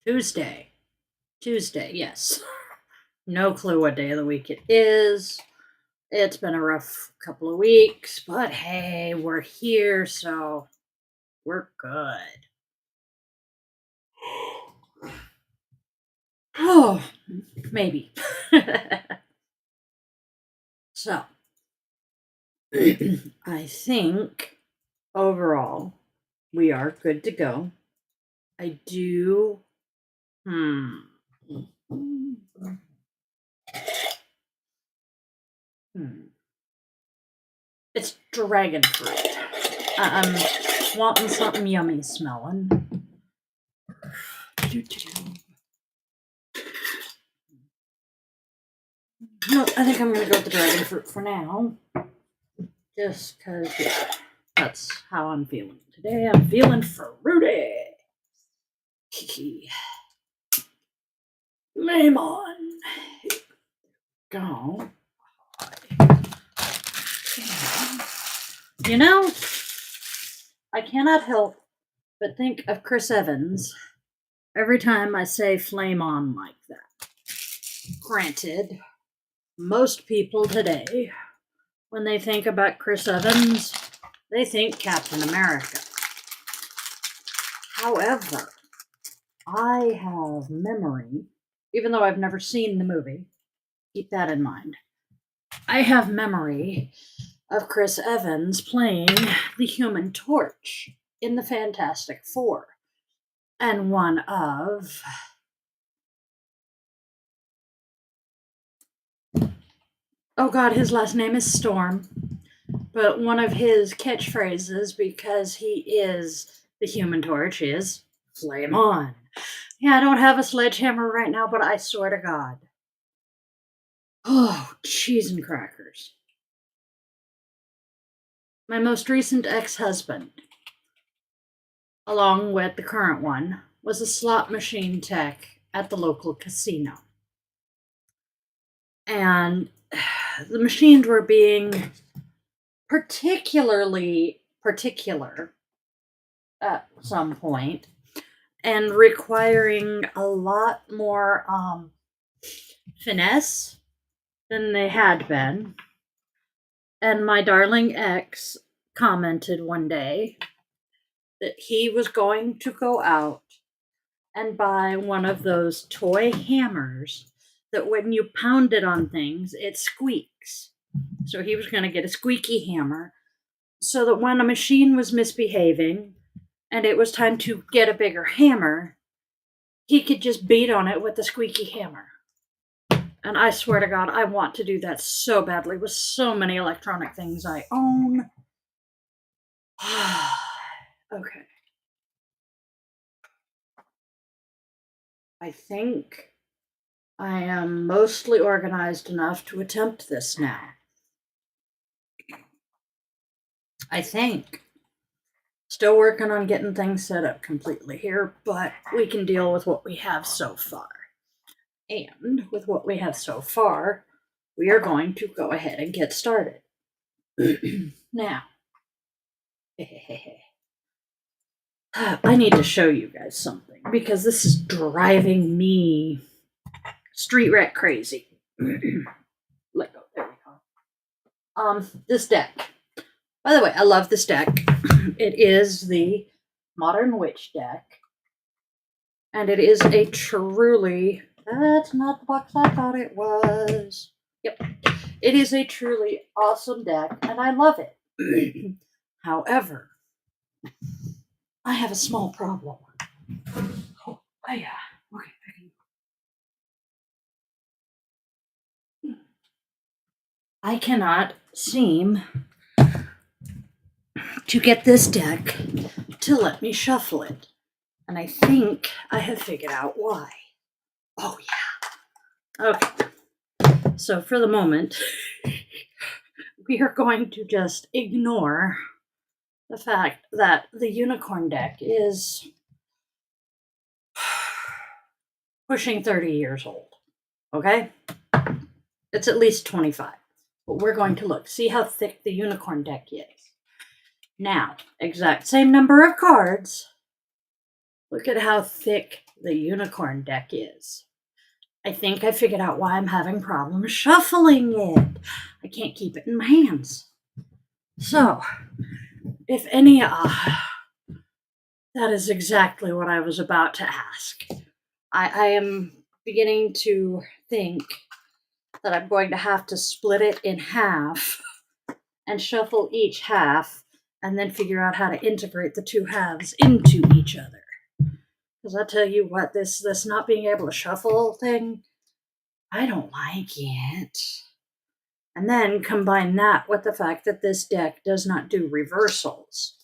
Tuesday. Tuesday, yes. No clue what day of the week it is. It's been a rough couple of weeks, but hey, we're here, so we're good. Oh, maybe. So, I think overall we are good to go. I do. Hmm. It's dragon fruit. I'm wanting something yummy smelling. No, I think I'm gonna go with the dragon fruit for now. Just because, yeah, that's how I'm feeling today. I'm feeling fruity. Name on. Go. You know, I cannot help but think of Chris Evans every time I say flame on like that. Granted, most people today, when they think about Chris Evans, they think Captain America. However, I have memory, even though I've never seen the movie, keep that in mind. I have memory of Chris Evans playing the Human Torch in the Fantastic Four. And one of oh god, his last name is Storm. But one of his catchphrases, because he is the Human Torch, is flame on. Yeah, I don't have a sledgehammer right now, but I swear to God. Oh, cheese and crackers. My most recent ex-husband, along with the current one, was a slot machine tech at the local casino. And the machines were being particularly particular at some point and requiring a lot more finesse than they had been. And my darling ex commented one day that he was going to go out and buy one of those toy hammers that when you pound it on things, it squeaks. So he was going to get a squeaky hammer so that when a machine was misbehaving and it was time to get a bigger hammer, he could just beat on it with the squeaky hammer. And I swear to God, I want to do that so badly with so many electronic things I own. Okay. I think I am mostly organized enough to attempt this now. I think. Still working on getting things set up completely here, but we can deal with what we have so far. And with what we have so far, we are going to go ahead and get started. Now, I need to show you guys something because this is driving me street rat crazy. Let go. There we go. This deck. By the way, I love this deck. It is the Modern Witch deck. And it is a truly... That's not the box I thought it was. Yep. It is a truly awesome deck, and I love it. However, I have a small problem. Oh, yeah. Okay. I cannot seem to get this deck to let me shuffle it. And I think I have figured out why. Oh, yeah. Okay. So for the moment, we are going to just ignore the fact that the unicorn deck is pushing 30 years old. Okay? It's at least 25. But we're going to look, see how thick the unicorn deck is. Now, exact same number of cards. Look at how thick the unicorn deck is. I think I figured out why I'm having problems shuffling it. I can't keep it in my hands. So, if any, that is exactly what I was about to ask. I am beginning to think that I'm going to have to split it in half and shuffle each half and then figure out how to integrate the two halves into each other. Because I tell you what, this not being able to shuffle thing, I don't like it. And then combine that with the fact that this deck does not do reversals.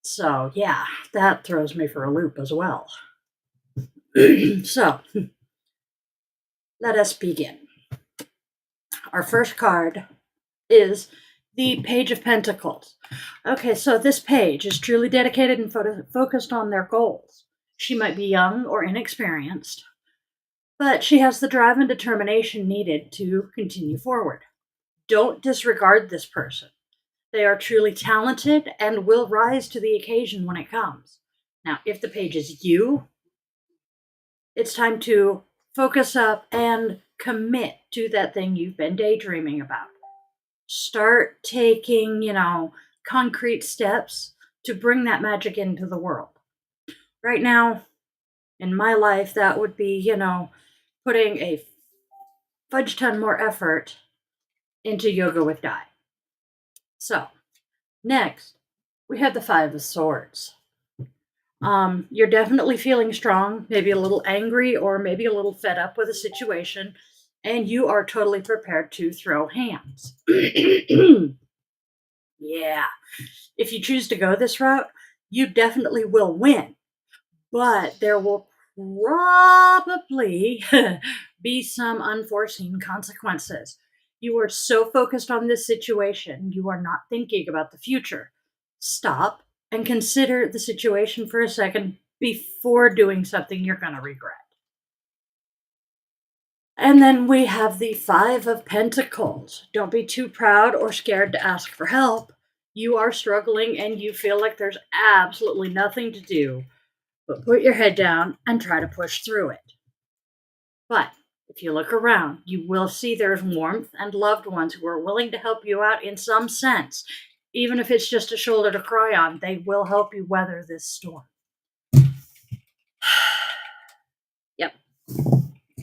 So, yeah, that throws me for a loop as well. So, let us begin. Our first card is the Page of Pentacles. Okay, so this page is truly dedicated and focused on their goals. She might be young or inexperienced, but she has the drive and determination needed to continue forward. Don't disregard this person. They are truly talented and will rise to the occasion when it comes. Now, if the page is you, it's time to focus up and commit to that thing you've been daydreaming about. Start taking, concrete steps to bring that magic into the world. Right now, in my life, that would be, putting a fudge ton more effort into yoga with Dai. So, next, we have the Five of Swords. You're definitely feeling strong, maybe a little angry, or maybe a little fed up with a situation, and you are totally prepared to throw hands. Yeah. If you choose to go this route, you definitely will win, but there will probably be some unforeseen consequences. You are so focused on this situation, you are not thinking about the future. Stop and consider the situation for a second before doing something you're going to regret. And then we have the Five of Pentacles. Don't be too proud or scared to ask for help. You are struggling and you feel like there's absolutely nothing to do but put your head down and try to push through it. But if you look around, you will see there's warmth and loved ones who are willing to help you out in some sense. Even if it's just a shoulder to cry on, they will help you weather this storm. Yep,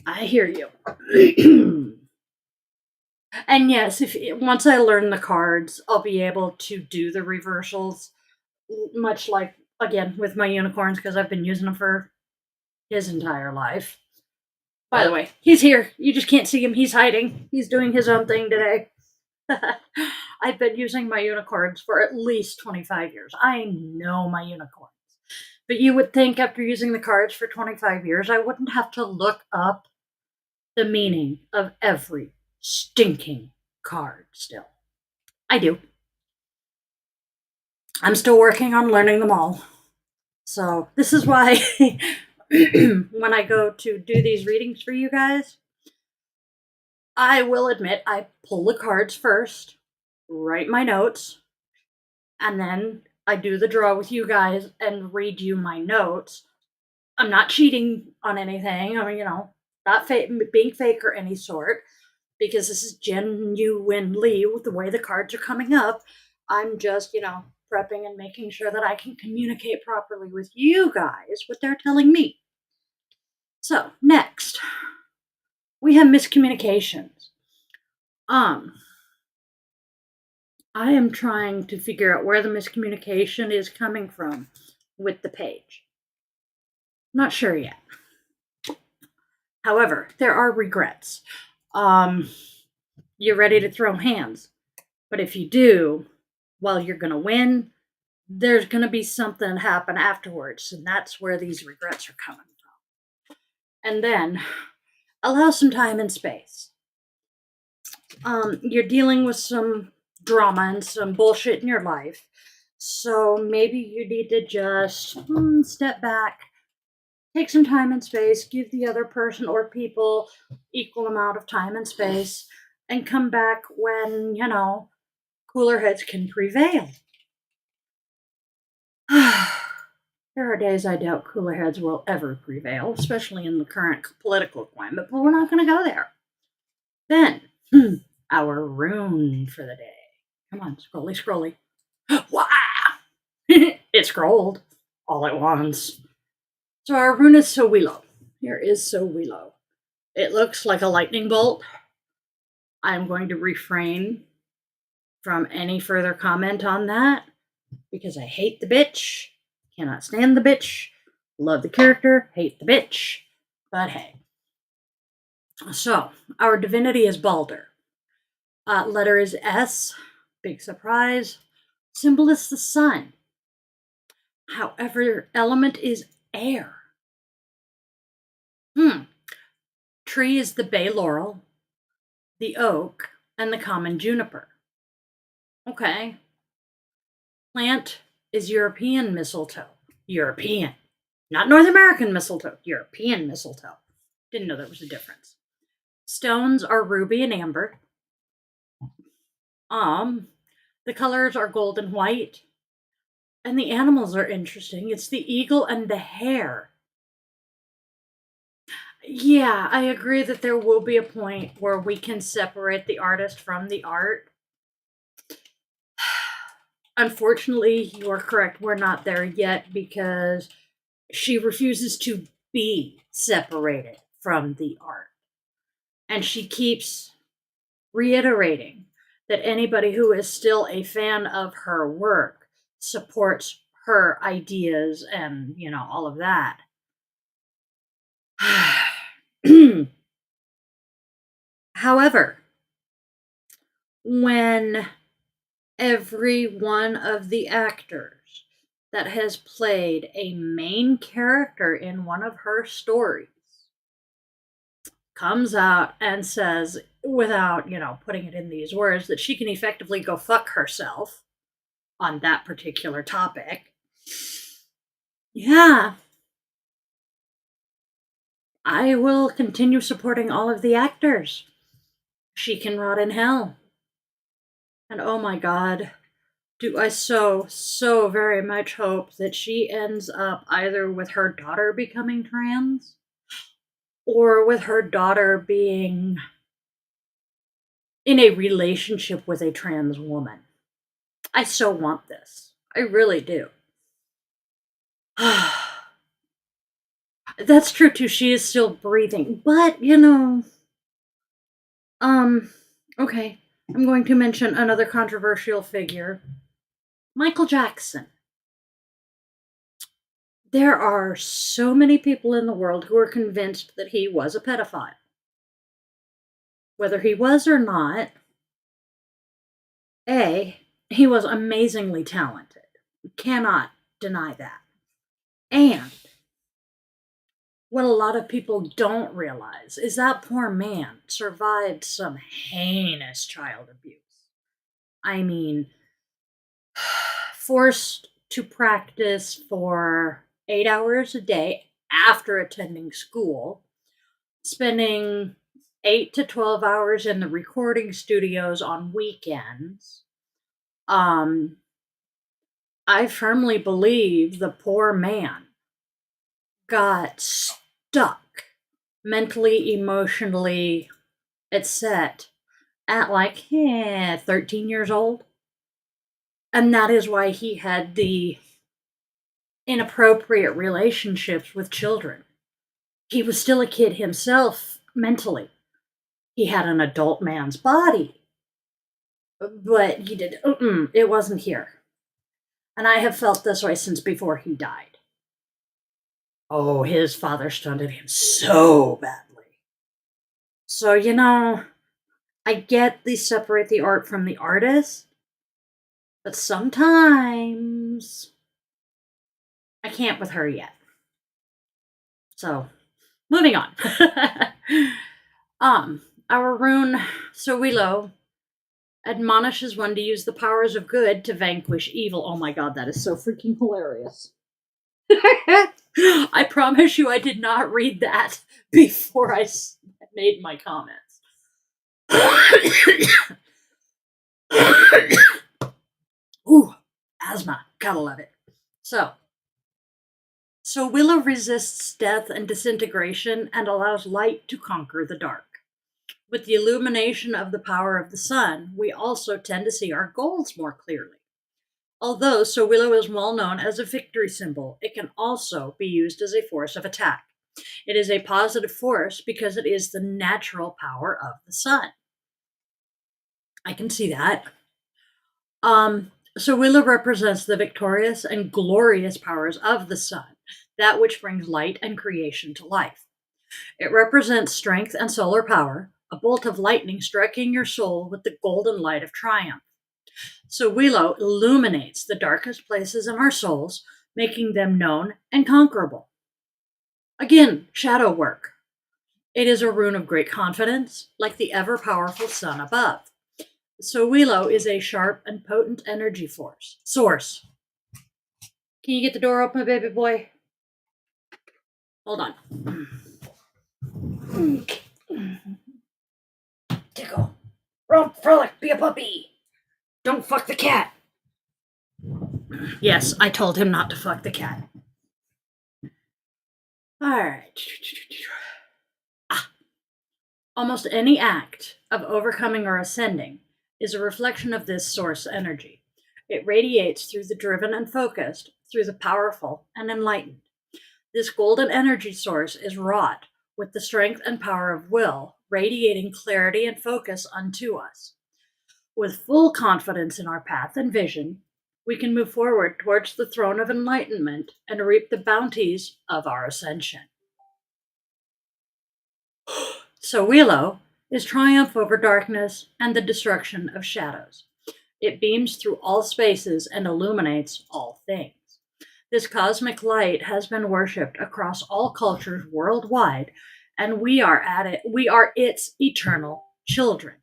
I hear you. And yes, once I learn the cards, I'll be able to do the reversals, much like, again, with my unicorns, because I've been using them for his entire life. By the way, he's here. You just can't see him. He's hiding. He's doing his own thing today. I've been using my unicorns for at least 25 years. I know my unicorns. But you would think after using the cards for 25 years, I wouldn't have to look up the meaning of every stinking card still. I do. I'm still working on learning them all. So this is why when I go to do these readings for you guys, I will admit I pull the cards first, write my notes, and then I do the draw with you guys and read you my notes. I'm not cheating on anything. I mean, not being fake or any sort, because this is genuinely the way the cards are coming up. I'm just, prepping and making sure that I can communicate properly with you guys what they're telling me. So, next, we have miscommunications. I am trying to figure out where the miscommunication is coming from with the page. Not sure yet. However, there are regrets. You're ready to throw hands. But if you do, while you're going to win, there's going to be something happen afterwards. And that's where these regrets are coming from. And then, allow some time and space. You're dealing with some drama and some bullshit in your life. So maybe you need to just step back, take some time and space, give the other person or people equal amount of time and space, and come back when, cooler heads can prevail. There are days I doubt cooler heads will ever prevail, especially in the current political climate, but we're not going to go there. Then, our rune for the day. Come on, scrolly, scrolly. Wow! It scrolled all at once. So our rune is Sowilo. Here is Sowilo. It looks like a lightning bolt. I'm going to refrain from any further comment on that because I hate the bitch. Cannot stand the bitch. Love the character, hate the bitch. But hey. So, our divinity is Balder. Letter is S. Big surprise. Symbol is the sun. However, element is air. Tree is the bay laurel, the oak, and the common juniper. Okay. Plant is European mistletoe. European. Not North American mistletoe. European mistletoe. Didn't know there was a difference. Stones are ruby and amber. The colors are gold and white. And the animals are interesting. It's the eagle and the hare. Yeah, I agree that there will be a point where we can separate the artist from the art. Unfortunately, you are correct. We're not there yet because she refuses to be separated from the art. And she keeps reiterating that anybody who is still a fan of her work supports her ideas and, all of that. However, when every one of the actors that has played a main character in one of her stories comes out and says, without, putting it in these words, that she can effectively go fuck herself on that particular topic. Yeah. I will continue supporting all of the actors. She can rot in hell. And oh my god, do I so very much hope that she ends up either with her daughter becoming trans or with her daughter being in a relationship with a trans woman. I so want this. I really do. That's true too. She is still breathing. But, okay. I'm going to mention another controversial figure. Michael Jackson. There are so many people in the world who are convinced that he was a pedophile. Whether he was or not, he was amazingly talented. You cannot deny that. And what a lot of people don't realize is that poor man survived some heinous child abuse. I mean, forced to practice for 8 hours a day after attending school, spending 8 to 12 hours in the recording studios on weekends. I firmly believe the poor man got stuck mentally, emotionally, etc. at 13 years old. And that is why he had the inappropriate relationships with children. He was still a kid himself mentally. He had an adult man's body. But it wasn't here. And I have felt this way since before he died. Oh, his father stunted him so badly. So, I get they separate the art from the artist, but sometimes I can't with her yet. So, moving on. Our rune, Sowilo, admonishes one to use the powers of good to vanquish evil. Oh my god, that is so freaking hilarious. I promise you I did not read that before I made my comments. Ooh, asthma. Gotta love it. So, So Willow resists death and disintegration and allows light to conquer the dark. With the illumination of the power of the sun, we also tend to see our goals more clearly. Although Willow is well known as a victory symbol, it can also be used as a force of attack. It is a positive force because it is the natural power of the sun. I can see that. Willow represents the victorious and glorious powers of the sun, that which brings light and creation to life. It represents strength and solar power, a bolt of lightning striking your soul with the golden light of triumph. So Willow illuminates the darkest places in our souls, making them known and conquerable. Again, shadow work. It is a rune of great confidence, like the ever-powerful sun above. So Willow is a sharp and potent energy source. Can you get the door open, baby boy? Hold on. Tickle. Romp, frolic, be a puppy. Don't fuck the cat. Yes, I told him not to fuck the cat. Alright. Almost any act of overcoming or ascending is a reflection of this source energy. It radiates through the driven and focused, through the powerful and enlightened. This golden energy source is wrought with the strength and power of will, radiating clarity and focus unto us. With full confidence in our path and vision, we can move forward towards the throne of enlightenment and reap the bounties of our ascension. So Willow is triumph over darkness and the destruction of shadows. It beams through all spaces and illuminates all things. This cosmic light has been worshipped across all cultures worldwide, and we are its eternal children.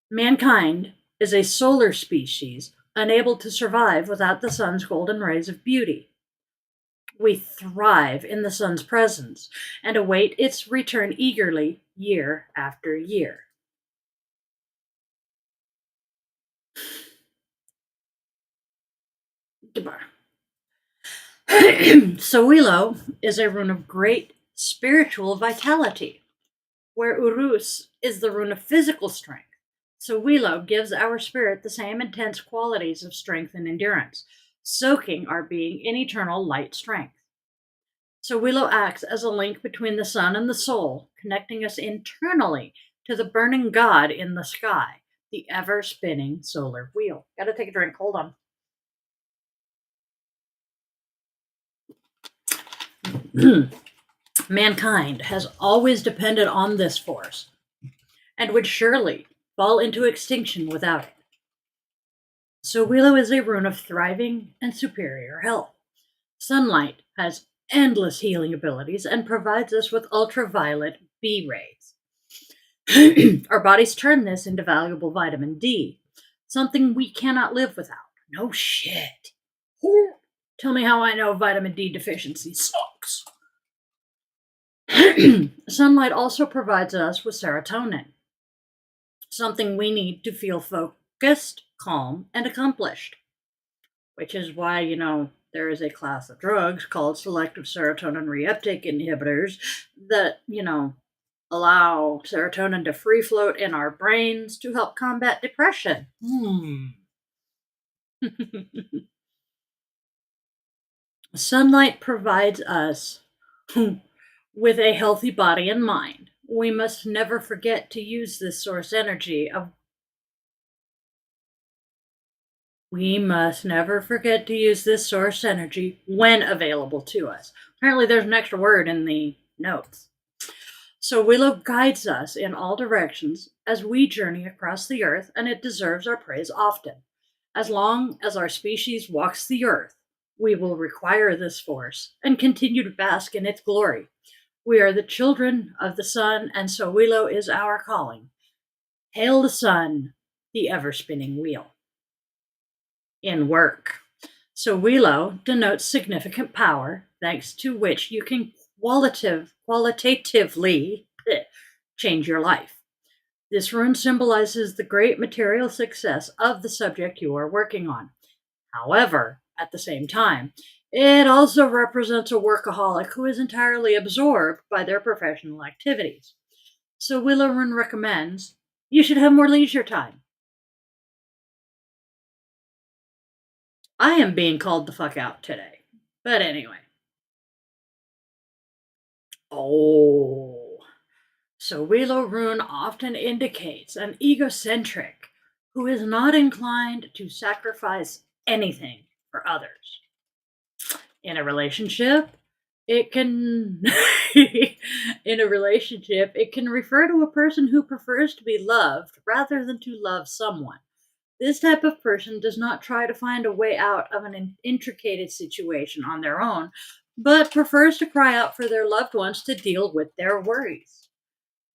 Mankind is a solar species unable to survive without the sun's golden rays of beauty. We thrive in the sun's presence and await its return eagerly year after year. So Willow is a rune of great spiritual vitality, where Urus is the rune of physical strength. So Willow gives our spirit the same intense qualities of strength and endurance, soaking our being in eternal light strength. So Willow acts as a link between the sun and the soul, connecting us internally to the burning God in the sky, the ever-spinning solar wheel. Gotta take a drink, hold on. Mankind has always depended on this force, and would surely fall into extinction without it. So Willow is a rune of thriving and superior health. Sunlight has endless healing abilities and provides us with ultraviolet B rays. Our bodies turn this into valuable vitamin D, something we cannot live without. No shit. Tell me how I know vitamin D deficiency sucks. Sunlight also provides us with serotonin, something we need to feel focused, calm, and accomplished. Which is why, there is a class of drugs called selective serotonin reuptake inhibitors that, allow serotonin to free float in our brains to help combat depression. Sunlight provides us with a healthy body and mind. We must never forget to use this source energy when available to us. Apparently there's an extra word in the notes. So Willow guides us in all directions as we journey across the earth, and it deserves our praise often. As long as our species walks the earth, we will require this force and continue to bask in its glory. We are the children of the sun, and so Willow is our calling. Hail the sun, the ever-spinning wheel. In work. So Willow denotes significant power, thanks to which you can qualitatively change your life. This rune symbolizes the great material success of the subject you are working on. However, at the same time, It also represents a workaholic who is entirely absorbed by their professional activities. So Willow Rune recommends you should have more leisure time. I am being called the fuck out today. But anyway. Oh. So Willow Rune often indicates an egocentric who is not inclined to sacrifice anything for others. In a relationship, it can it can refer to a person who prefers to be loved rather than to love someone. This type of person does not try to find a way out of an intricated situation on their own, but prefers to cry out for their loved ones to deal with their worries.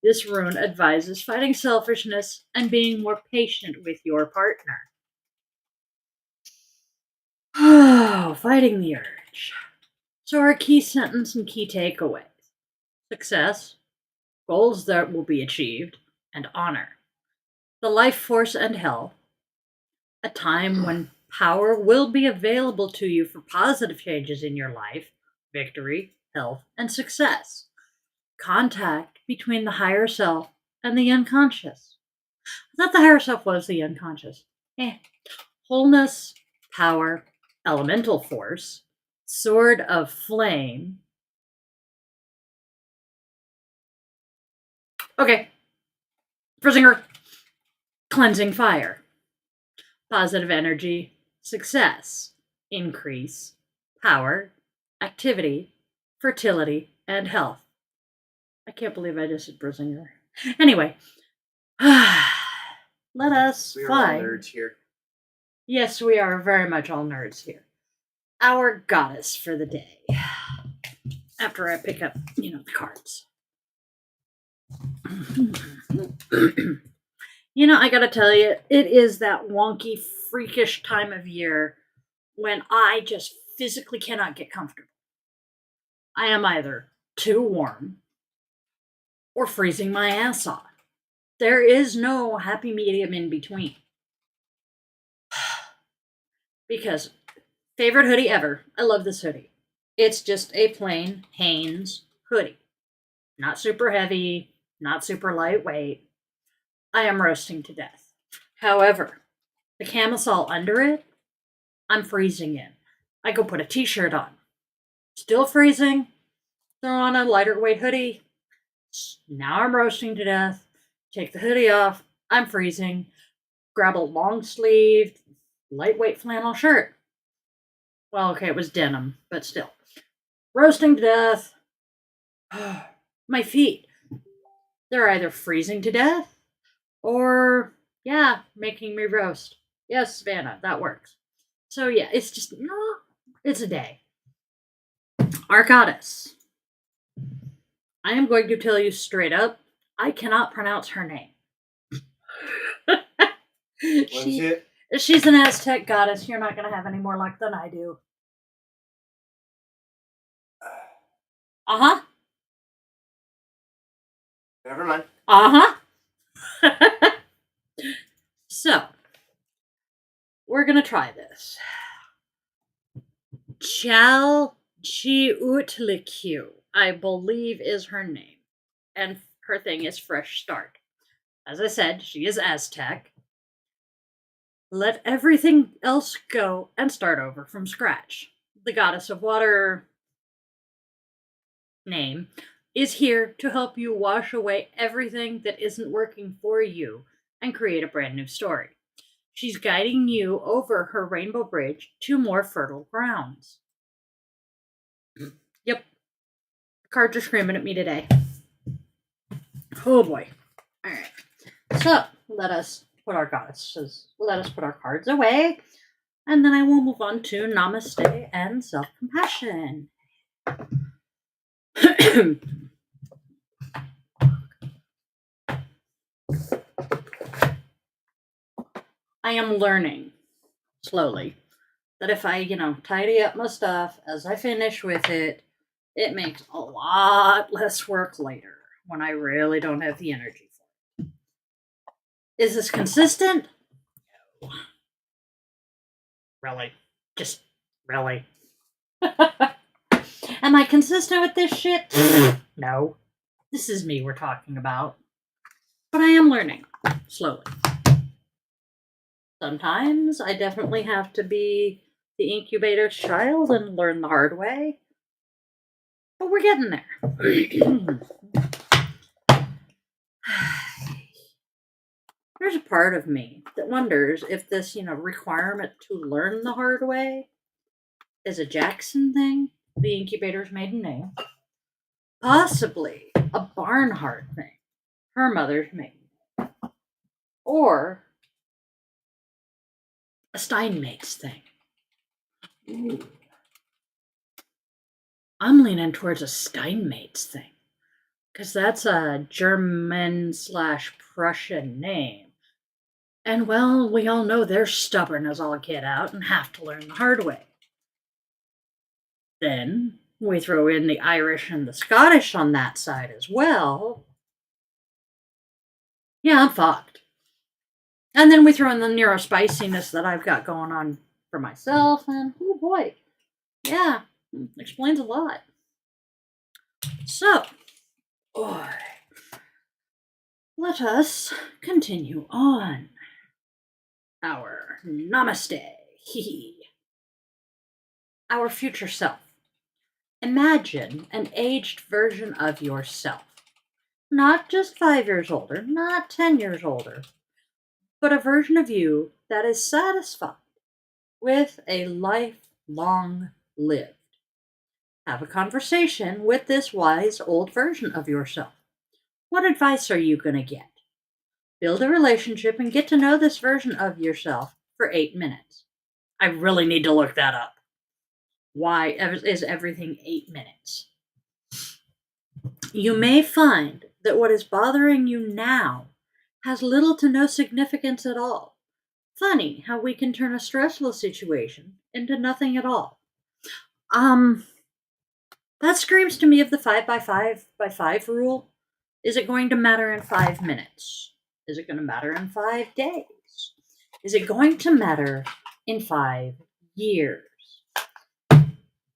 This rune advises fighting selfishness and being more patient with your partner. Oh, fighting the urge. So, our key sentence and key takeaways: success, goals that will be achieved, and honor. The life force and health, a time when power will be available to you for positive changes in your life, victory, health, and success. Contact between the higher self and the unconscious. I thought the higher self was the unconscious. Wholeness, power, elemental force, sword of flame. Okay. Frizinger. Cleansing fire. Positive energy, success, increase, power, activity, fertility, and health. I can't believe I just said Brizinger. Anyway, let us We are find. all nerds here. Yes, we are very much all nerds here. Our goddess for the day. After I pick up, the cards. I gotta tell you, it is that wonky, freakish time of year when I just physically cannot get comfortable. I am either too warm or freezing my ass off. There is no happy medium in between. Because, favorite hoodie ever. I love this hoodie. It's just a plain Hanes hoodie. Not super heavy, not super lightweight. I am roasting to death. However, the camisole under it, I'm freezing in. I go put a t-shirt on. Still freezing. Throw on a lighter weight hoodie. Now I'm roasting to death. Take the hoodie off. I'm freezing. Grab a long sleeved, lightweight flannel shirt. Well, okay, it was denim, but still. Roasting to death. My feet. They're either freezing to death or, making me roast. Yes, Savannah, that works. So, yeah, it's just, it's a day. Our goddess. I am going to tell you straight up, I cannot pronounce her name. She's an Aztec goddess. You're not going to have any more luck than I do. Uh-huh. Never mind. Uh-huh. So, we're going to try this. Chalchiutlikyu, I believe, is her name. And her thing is Fresh Start. As I said, she is Aztec. Let everything else go and start over from scratch. The goddess of water name is here to help you wash away everything that isn't working for you and create a brand new story. She's guiding you over her rainbow bridge to more fertile grounds. Yep. The cards are screaming at me today. Oh boy. Alright. So, let us put our cards away, and then I will move on to Namaste and self-compassion. I am learning slowly that if I, tidy up my stuff as I finish with it, it makes a lot less work later when I really don't have the energy for it. Is this consistent? No. Really? Just really? Am I consistent with this shit? No. This is me we're talking about. But I am learning slowly. Sometimes I definitely have to be the incubator's child and learn the hard way. But we're getting there. There's a part of me that wonders if this, requirement to learn the hard way is a Jackson thing, the incubator's maiden name, possibly a Barnhart thing, her mother's maiden name, or a Steinmates thing. Ooh. I'm leaning towards a Steinmates thing, because that's a German/Prussian name. And, well, we all know they're stubborn as all get out and have to learn the hard way. Then we throw in the Irish and the Scottish on that side as well. Yeah, I'm fucked. And then we throw in the neurospiciness that I've got going on for myself, and oh boy, yeah, explains a lot. So, boy, let us continue on. Our Namaste. Our future self. Imagine an aged version of yourself. Not just 5 years older, not 10 years older, but a version of you that is satisfied with a life long lived. Have a conversation with this wise old version of yourself. What advice are you going to get? Build a relationship and get to know this version of yourself for 8 minutes. I really need to look that up. Why is everything 8 minutes? You may find that what is bothering you now has little to no significance at all. Funny how we can turn a stressful situation into nothing at all. That screams to me of the 5 by 5 rule. Is it going to matter in 5 minutes? Is it going to matter in 5 days? Is it going to matter in 5 years?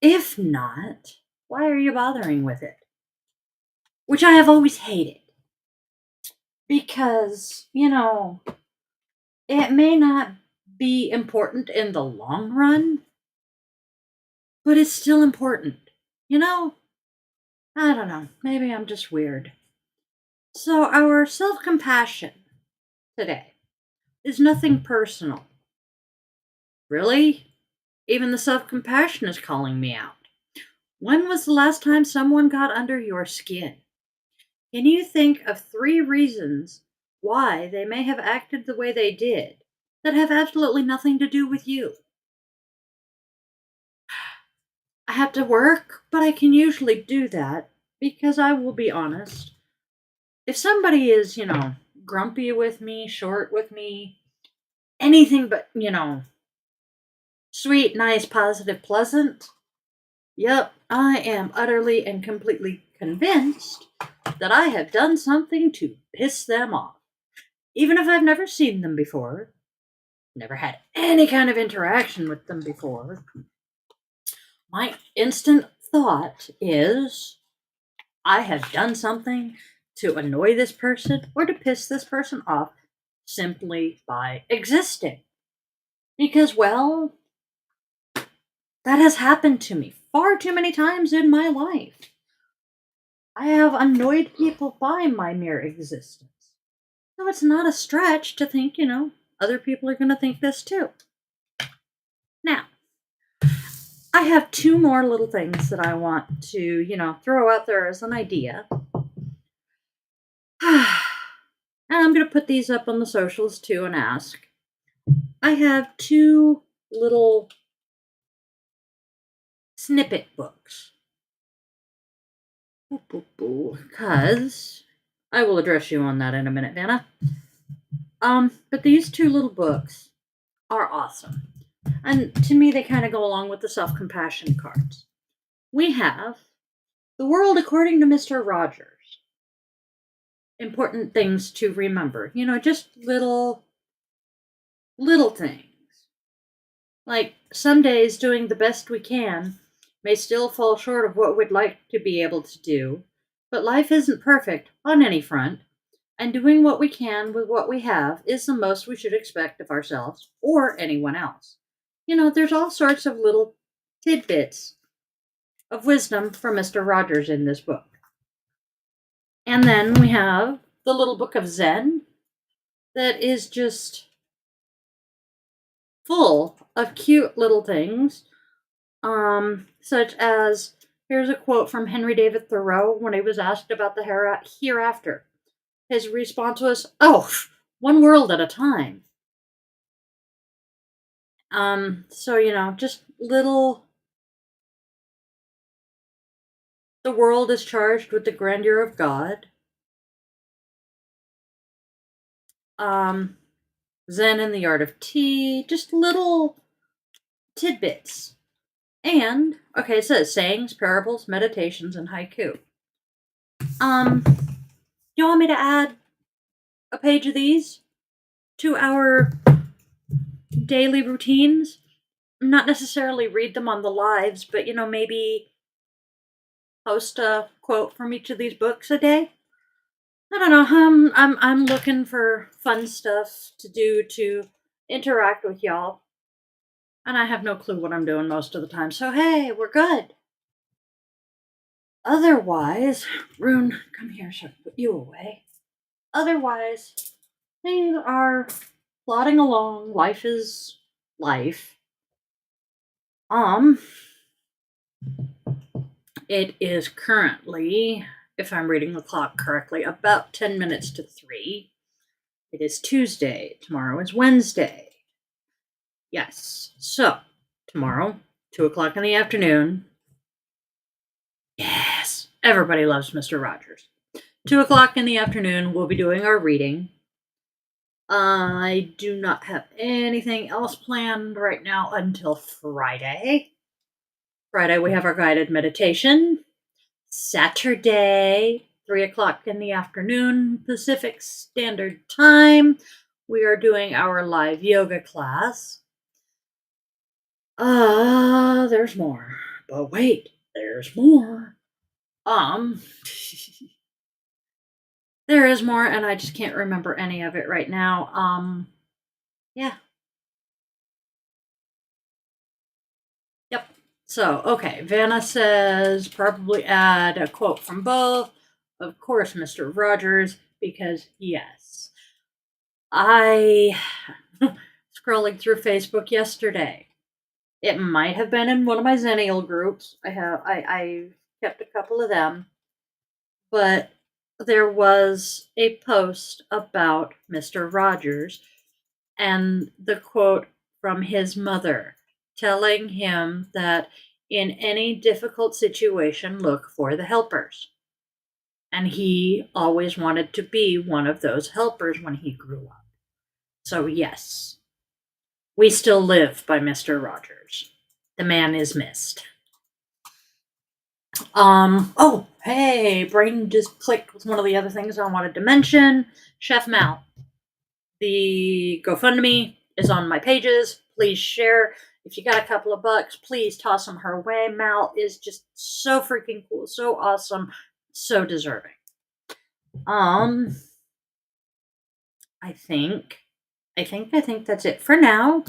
If not, why are you bothering with it? Which I have always hated. Because, it may not be important in the long run, but it's still important. I don't know. Maybe I'm just weird. So, our self compassion today is nothing personal. Really? Even the self compassion is calling me out. When was the last time someone got under your skin? Can you think of 3 reasons why they may have acted the way they did that have absolutely nothing to do with you? I have to work, but I can usually do that because I will be honest. If somebody is, grumpy with me, short with me, anything but, sweet, nice, positive, pleasant, yep, I am utterly and completely convinced that I have done something to piss them off. Even if I've never seen them before, never had any kind of interaction with them before, my instant thought is I have done something to annoy this person or to piss this person off simply by existing. Because, well, that has happened to me far too many times in my life. I have annoyed people by my mere existence. So it's not a stretch to think, other people are going to think this too. Now, I have 2 more little things that I want to, throw out there as an idea. And I'm going to put these up on the socials too and ask. I have 2 little snippet books. Because I will address you on that in a minute, Vanna. But these 2 little books are awesome. And to me, they kind of go along with the self-compassion cards. We have The World According to Mr. Rogers. Important things to remember. Just little things. Like, some days doing the best we can may still fall short of what we'd like to be able to do, but life isn't perfect on any front, and doing what we can with what we have is the most we should expect of ourselves or anyone else. There's all sorts of little tidbits of wisdom from Mr. Rogers in this book. And then we have the little book of Zen that is just full of cute little things, such as here's a quote from Henry David Thoreau when he was asked about the hereafter. His response was, "Oh, one world at a time." So just little. The world is charged with the grandeur of God. Um, Zen and the art of tea, just little tidbits. And okay, it says sayings, parables, meditations, and haiku. You want me to add a page of these to our daily routines? Not necessarily read them on the lives, but maybe post a quote from each of these books a day. I don't know. I'm looking for fun stuff to do to interact with y'all, and I have no clue what I'm doing most of the time. So hey, we're good. Otherwise, Rune, come here so I can put you away. Otherwise, things are plodding along. Life is life. It is currently, if I'm reading the clock correctly, about 10 minutes to 3. It is Tuesday. Tomorrow is Wednesday. Yes. So, tomorrow, 2 o'clock in the afternoon. Yes. Everybody loves Mr. Rogers. 2 o'clock in the afternoon, we'll be doing our reading. I do not have anything else planned right now until Friday. Friday, we have our guided meditation. Saturday, 3 o'clock in the afternoon, Pacific Standard Time, we are doing our live yoga class. There's more. But wait, there's more. There is more, and I just can't remember any of it right now. Yeah. Yep. So, okay, Vanna says probably add a quote from both. Of course, Mr. Rogers, because yes. I scrolling through Facebook yesterday. It might have been in one of my Zennial groups. I kept a couple of them. But there was a post about Mr. Rogers and the quote from his mother telling him that in any difficult situation, look for the helpers. And he always wanted to be one of those helpers when he grew up. So, yes, we still live by Mr. Rogers. The man is missed. Oh, hey, brain just clicked with one of the other things I wanted to mention. Chef Mal. The GoFundMe is on my pages. Please share. If you got a couple of bucks, please toss them her way. Mal is just so freaking cool, so awesome, so deserving. I think that's it for now.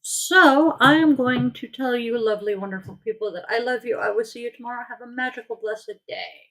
So I am going to tell you, lovely, wonderful people, that I love you. I will see you tomorrow. Have a magical, blessed day.